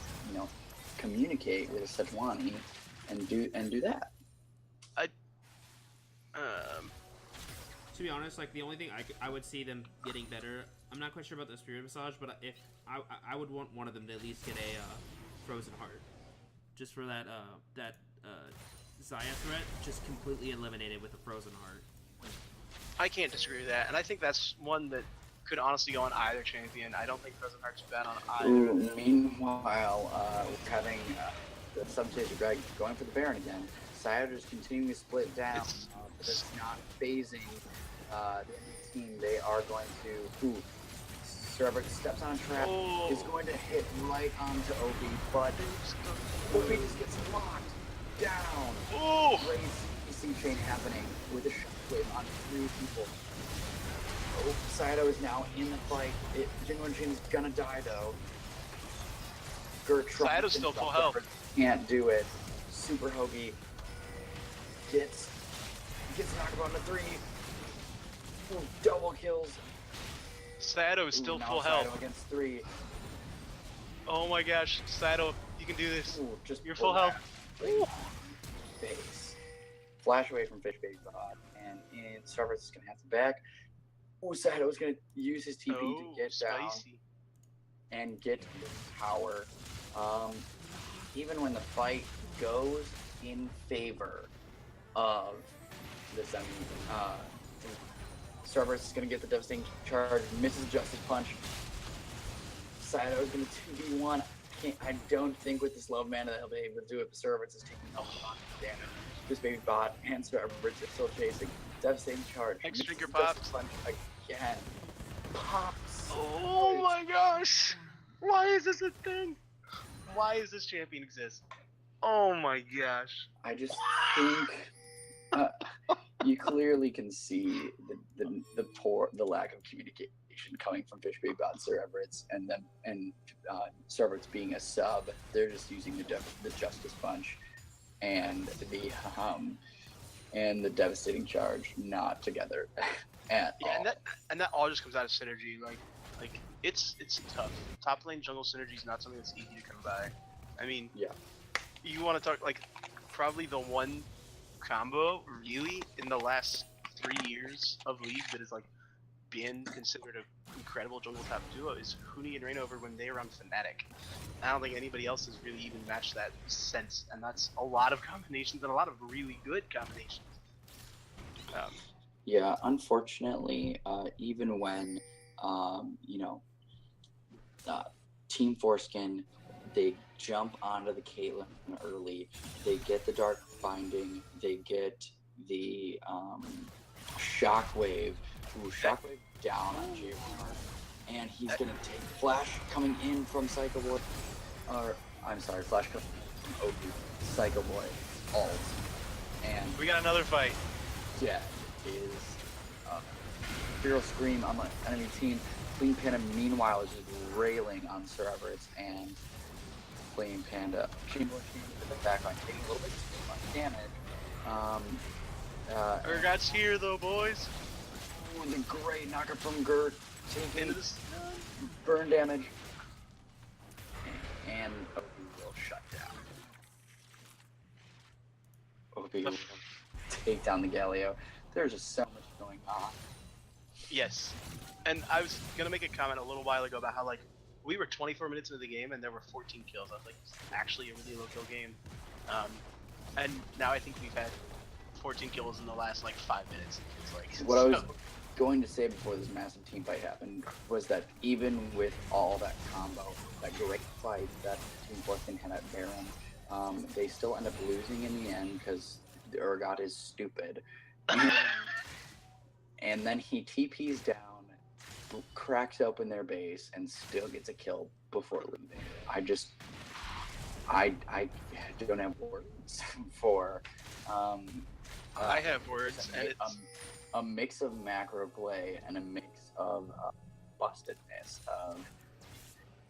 communicate with a Sejuani and do that. To be honest, like the only thing I would see them getting better, I'm not quite sure about the Spirit Massage, but if I would want one of them to at least get a Frozen Heart, just for that Xayah threat, just completely eliminated with a Frozen Heart. I can't disagree with that, and I think that's one that could honestly go on either champion. I don't think Frozen Heart's bad on either. Ooh, meanwhile, we're having the substation Greg going for the Baron again. Saedo just continuing to split down, but it's not phasing the enemy team. They are going to. Sir Everett steps on a trap, is going to hit right onto Obi, but Obi just gets locked down. Great CC chain happening with a shockwave on 3 people. Saedo is now in the fight. Genuine Chain is gonna die though. Saedo's still full health. Can't do it. Super Hoagie gets knocked out into 3. Ooh, double kills. Saedo is still full health. Saedo against 3. Oh my gosh, Saedo, you can do this. Ooh, just you're full health. Face. Flash away from Fish Baby Bod, and Starburst is gonna have to back. Ooh, Saedo is gonna use his TP to get down and get the tower. Even when the fight goes in favor of this enemy, Starburst is going to get the devastating charge, misses Justice Punch. Saedo is going to 2v1. I don't think with this low mana that he'll be able to do it, but Starburst is taking a lot of damage. This baby bot and Starburst are still chasing. Devastating charge. X-Trigger pops. Punch again. Pops. Oh my gosh! Why is this a thing? Why does this champion exist? Oh my gosh. I just think you clearly can see the lack of communication coming from Fish Baby Bot and Sir Everett's, and Sir Everett's being a sub. They're just using the Justice Punch and the devastating charge, not together at all. And that all just comes out of synergy. Like it's tough. Top lane jungle synergy is not something that's easy to come by. I mean, yeah. You want to talk probably the one combo really in the last 3 years of League that has been considered an incredible jungle top duo is Huni and Reignover when they were on Fnatic. I don't think anybody else has really even matched that since, and that's a lot of combinations and a lot of really good combinations. Yeah, unfortunately, even when Team Foreskin, they jump onto the Caitlyn early, they get the Dark Binding, they get the Shockwave. Ooh, Shockwave down on JR, and he's gonna take Flash coming in from Psycho Boy, Flash coming from Obi, Psycho Boy, ult, and we got another fight. Yeah, is Feral Scream on the enemy team. Clean Panda, meanwhile, is just railing on Sir Everett's, and Clean Panda, Chamberlain in the back line, taking a little bit too much damage. Urgot's here, though, boys. Ooh, the great knocker from Gert, taking burn damage, and Obi will shut down. Obi will take down the Galio. There's just so much going on. Yes, and I was gonna make a comment a little while ago about how like we were 24 minutes into the game and there were 14 kills. I was like, it's actually a really low kill game, and now I think we've had 14 kills in the last like 5 minutes. It's like What I was going to say before this massive team fight happened was that even with all that combo, that great fight that Team Fortune had at Baron, they still end up losing in the end because the Urgot is stupid. And then he TPs down, cracks open their base, and still gets a kill before leaving. I don't have words for. I have words, and it's a mix of macro play and a mix of bustedness of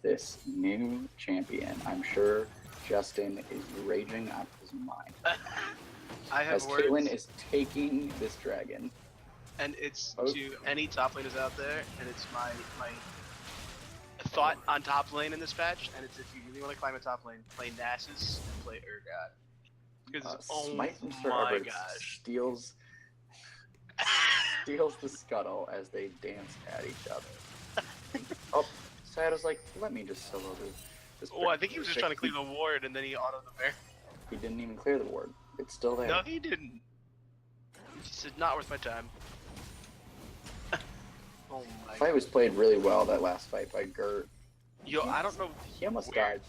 this new champion. I'm sure Justin is raging out of his mind. I have as words. Caitlyn is taking this dragon. And it's to any top laners out there, and it's my thought on top lane in this patch, and it's if you really want to climb a top lane, play Nasus and play Urgot. Because oh Smite from Sir my Everett gosh. steals the scuttle as they dance at each other. Oh, Sayada's like, let me just solo this. Oh, I think he was just trying to clear the ward, and then he auto the bear. He didn't even clear the ward. It's still there. No, he didn't. He said, not worth my time. Oh my The fight was played really well, that last fight by Gert. Yo, I don't know. He almost where- died.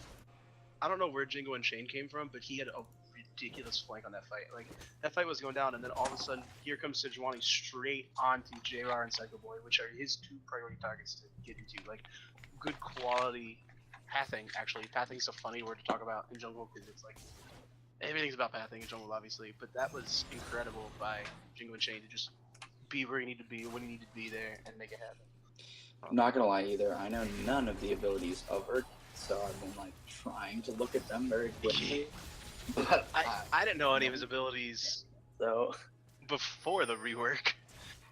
I don't know where Jingo and Shane came from, but he had a ridiculous flank on that fight. Like, that fight was going down, and then all of a sudden, here comes Sejuani straight onto JR and Psycho Boy, which are his 2 priority targets to get into. Like, good quality pathing, actually. Pathing's a funny word to talk about in jungle, because it's like, everything's about pathing in jungle, obviously, but that was incredible by Jingo and Shane to just be where you need to be, when you need to be there, and make it happen. I'm not gonna lie either, I know none of the abilities of her, so I've been like trying to look at them very quickly. But I didn't know any of his abilities so before the rework,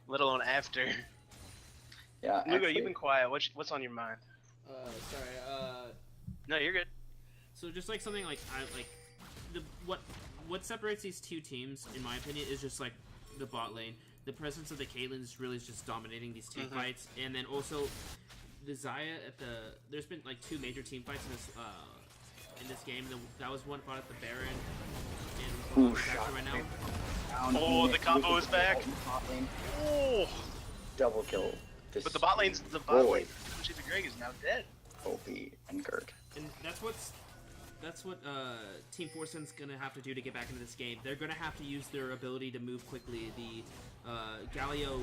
let alone after. yeah, Lugo, actually, you've been quiet. What's on your mind? Sorry. No, you're good. So just like something like what separates these two teams, in my opinion, is just like the bot lane. The presence of the Caitlyn is really just dominating these team fights, and then also the Xayah at the. There's been like 2 major team fights in this game. That was one fought at the Baron, and Ooh, back shot to right now. down. Oh, the combo is back. Oh, Double kill. but the bot lane, Shades of Greg is now dead. Opie and Gert. And that's what Team Forsen's gonna have to do to get back into this game. They're gonna have to use their ability to move quickly. The Galio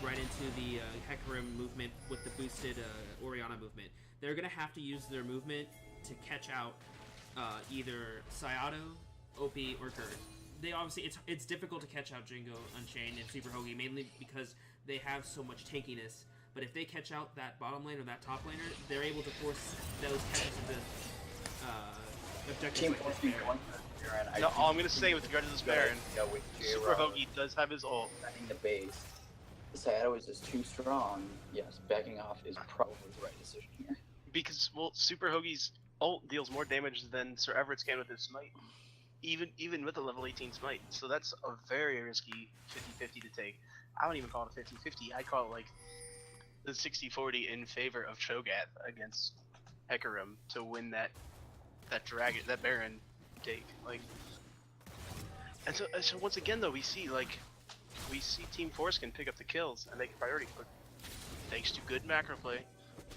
right into the Hecarim movement with the boosted Orianna movement. They're gonna have to use their movement to catch out either Sayato, Opie, or Gert. They obviously it's difficult to catch out Jingo, Unchained, and Super Hoagie, mainly because they have so much tankiness. But if they catch out that bottom lane or that top laner, they're able to force those catches into objectives Team like this Fortune Baron. going for Baron. No, all I'm gonna say with regard to this Baron, with Super Hoagie does have his ult. defending the base. Sayato is just too strong. Yes, backing off is probably the right decision here. Because, well, Super Hoagie's ult deals more damage than Sir Everett's can with his smite. Even with a level 18 smite. So that's a very risky 50-50 to take. I wouldn't even call it a 50-50. I'd call it like the 60-40 in favor of Cho'Gath against Hecarim to win that Baron take. Like, and so once again though we see Team Force can pick up the kills and they can priority click thanks to good macro play,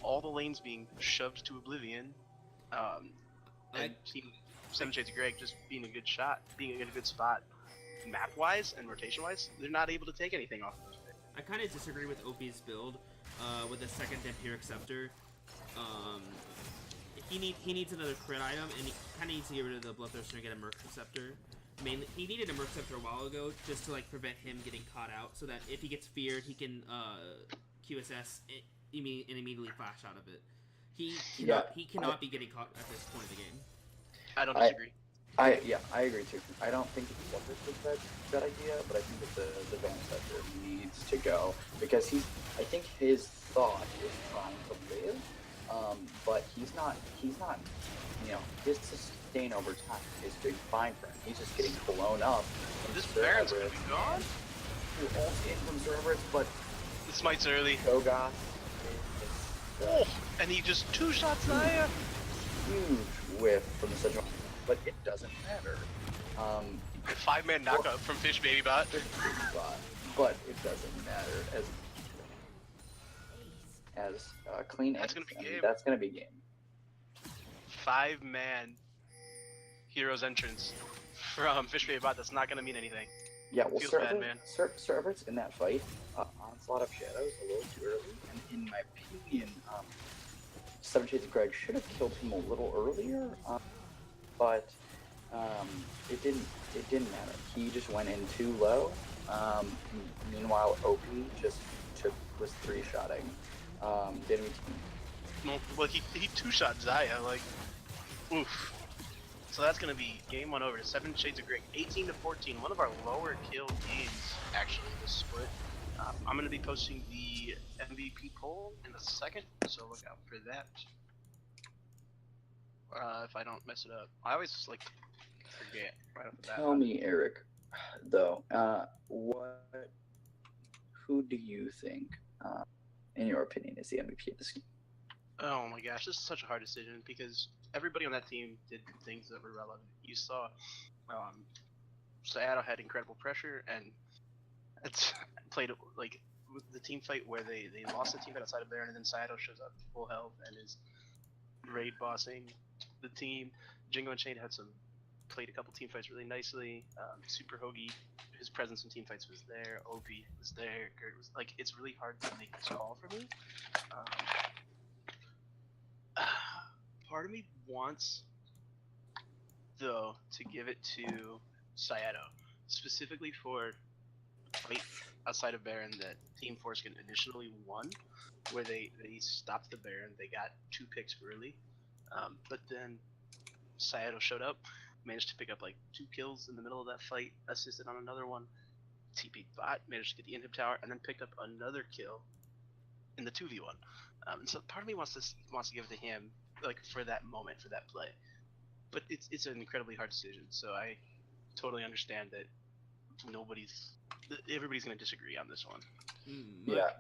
all the lanes being shoved to oblivion, and Team 7 Shades of Greg just being a good shot, being in a good spot, map wise and rotation wise, they're not able to take anything off of those picks. I kind of disagree with Opie's build with the second Vampiric Scepter. He needs another crit item, and he kind of needs to get rid of the Bloodthirster and get a Merc Scepter. Mainly, he needed a Merc Scepter a while ago just to like prevent him getting caught out, so that if he gets feared, he can QSS and immediately flash out of it. He cannot be getting caught at this point of the game. I don't disagree. I agree too. I don't think it's Bloodthirster that idea, but I think that the Van Scepter needs to go because I think his thought is trying to live, but he's not. You know, sustain over time is doing fine for him. He's just getting blown up. This Baron's gonna be gone. Ulti in from Cerberus, but The smite's early. Kogoth Oh, and he just two-shots Zaya. huge whiff from the Sedgwick, but it doesn't matter. 5-man knockout from Fish Baby Bot. But it doesn't matter as clean. That's gonna be game. That's gonna be game. 5-man hero's entrance from Fish Baby Bot. That's not gonna mean anything. Yeah, well, Feels bad, man. Cerberus in that fight, Onslaught of Shadows a little too early, and in my opinion, Seven Shades of Greg should have killed him a little earlier, but it didn't matter. He just went in too low. Meanwhile, OP was 3-shotting the enemy team. Well, he two-shot Zaya, like, oof. So that's going to be game 1 over to 7 Shades of Grey, 18-14, one of our lower kill games, actually, in this split. I'm going to be posting the MVP poll in a second, so look out for that. If I don't mess it up. I always, like, forget right off the bat. Tell me, Eric, though, who do you think, in your opinion, is the MVP of this game? Oh my gosh, this is such a hard decision because everybody on that team did things that were relevant. You saw Seattle had incredible pressure and it's played like with the team fight where they lost the team fight outside of there, and then Seattle shows up full health and is raid bossing the team. Jingo and Shane had played a couple team fights really nicely. Super Hoagie, his presence in team fights was there. OP was there. Gert was like, it's really hard to make this call for me. Part of me wants, though, to give it to Sayato, specifically for fight outside of Baron that Team Foreskin initially won, where they stopped the Baron, they got 2 picks early, but then Sayato showed up, managed to pick up like 2 kills in the middle of that fight, assisted on another one, TP bot, managed to get the inhib tower, and then picked up another kill in the 2v1. And so part of me wants to give it to him, like for that moment, for that play. But it's an incredibly hard decision, so I totally understand that everybody's going to disagree on this one.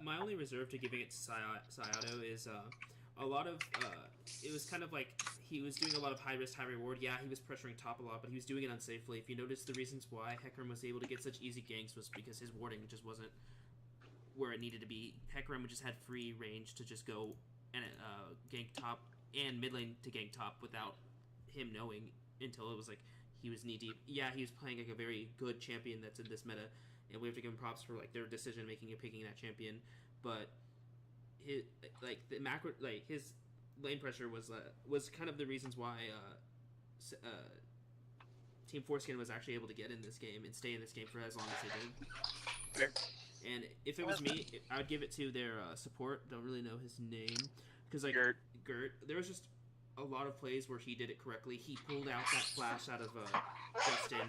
My only reserve to giving it to Sayato is a lot of it was kind of like he was doing a lot of high risk, high reward. Yeah, he was pressuring top a lot, but he was doing it unsafely. If you notice, the reasons why Hecarim was able to get such easy ganks was because his warding just wasn't where it needed to be. Hecarim just had free range to just go and gank top and mid lane to gank top without him knowing, until it was like he was knee deep. Yeah, he was playing like a very good champion that's in this meta, and we have to give him props for like their decision making and picking that champion. But his his lane pressure was kind of the reasons why Team Foreskin was actually able to get in this game and stay in this game for as long as they did. Fair. And if it was me, I would give it to their support. Don't really know his name, because like Gert, there was just a lot of plays where he did it correctly. He pulled out that flash out of Justin,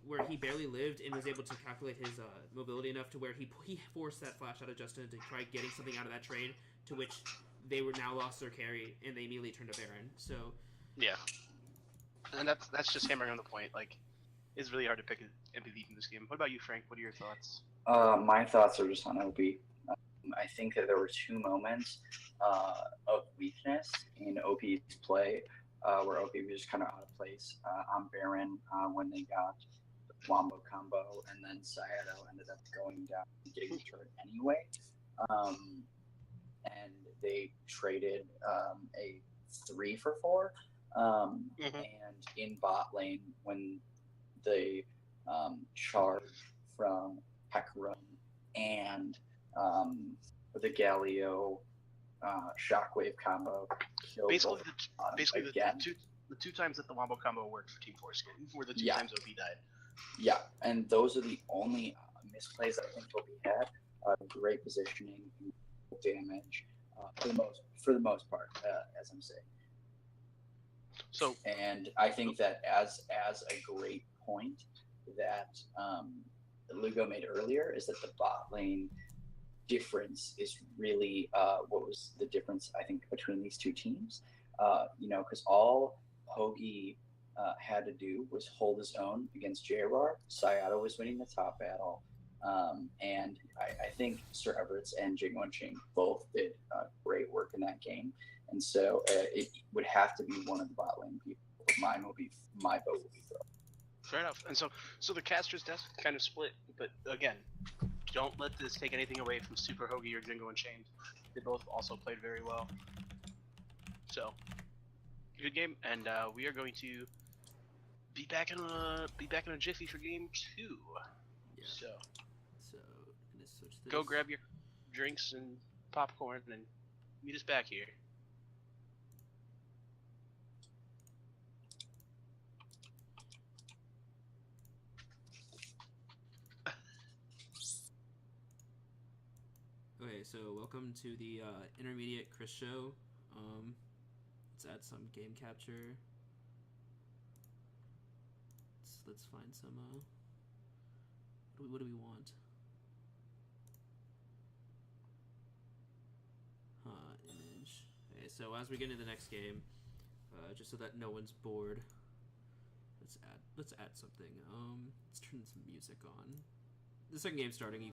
where he barely lived and was able to calculate his mobility enough to where he forced that flash out of Justin to try getting something out of that trade, to which they were now lost their carry and they immediately turned to Baron. So yeah, and that's just hammering on the point. Like, it's really hard to pick an MVP from this game. What about you, Frank? What are your thoughts? My thoughts are just on OP. I think that there were 2 moments of weakness in OP's play, where OP was just kind of out of place on Baron when they got the Wombo combo, and then Sayato ended up going down and getting the turret anyway. And they traded a 3 for 4. And in bot lane, when the charge from Hecarim and the Galio shockwave combo killed Basically, again. the two times that the Wombo combo worked for Team Foreskin were the 2 times OP died. Yeah, and those are the only misplays that I think OP had. Great positioning, damage, for the most part, as I'm saying. So, and I think that as a great point that Lugo made earlier is that the bot lane difference is really what was the difference, I think, between these 2 teams. Because all Hoagie had to do was hold his own against JR. Sayato was winning the top battle. And I think Sir Everett's and Jingo and Ching both did great work in that game. And so it would have to be one of the bot lane people. My vote will be Throw. Fair enough. And so the casters desk kind of split, but again, don't let this take anything away from Super Hoagie or Jingo and Chained. They both also played very well. So, good game, and we are going to be back in a jiffy for game 2. Yeah. So gonna switch this. go grab your drinks and popcorn and meet us back here. Okay, so welcome to the intermediate Chris show. Let's add some game capture. Let's find some. What do we want? Image. Okay, so as we get into the next game, just so that no one's bored, let's add something. Let's turn some music on. The second game's starting.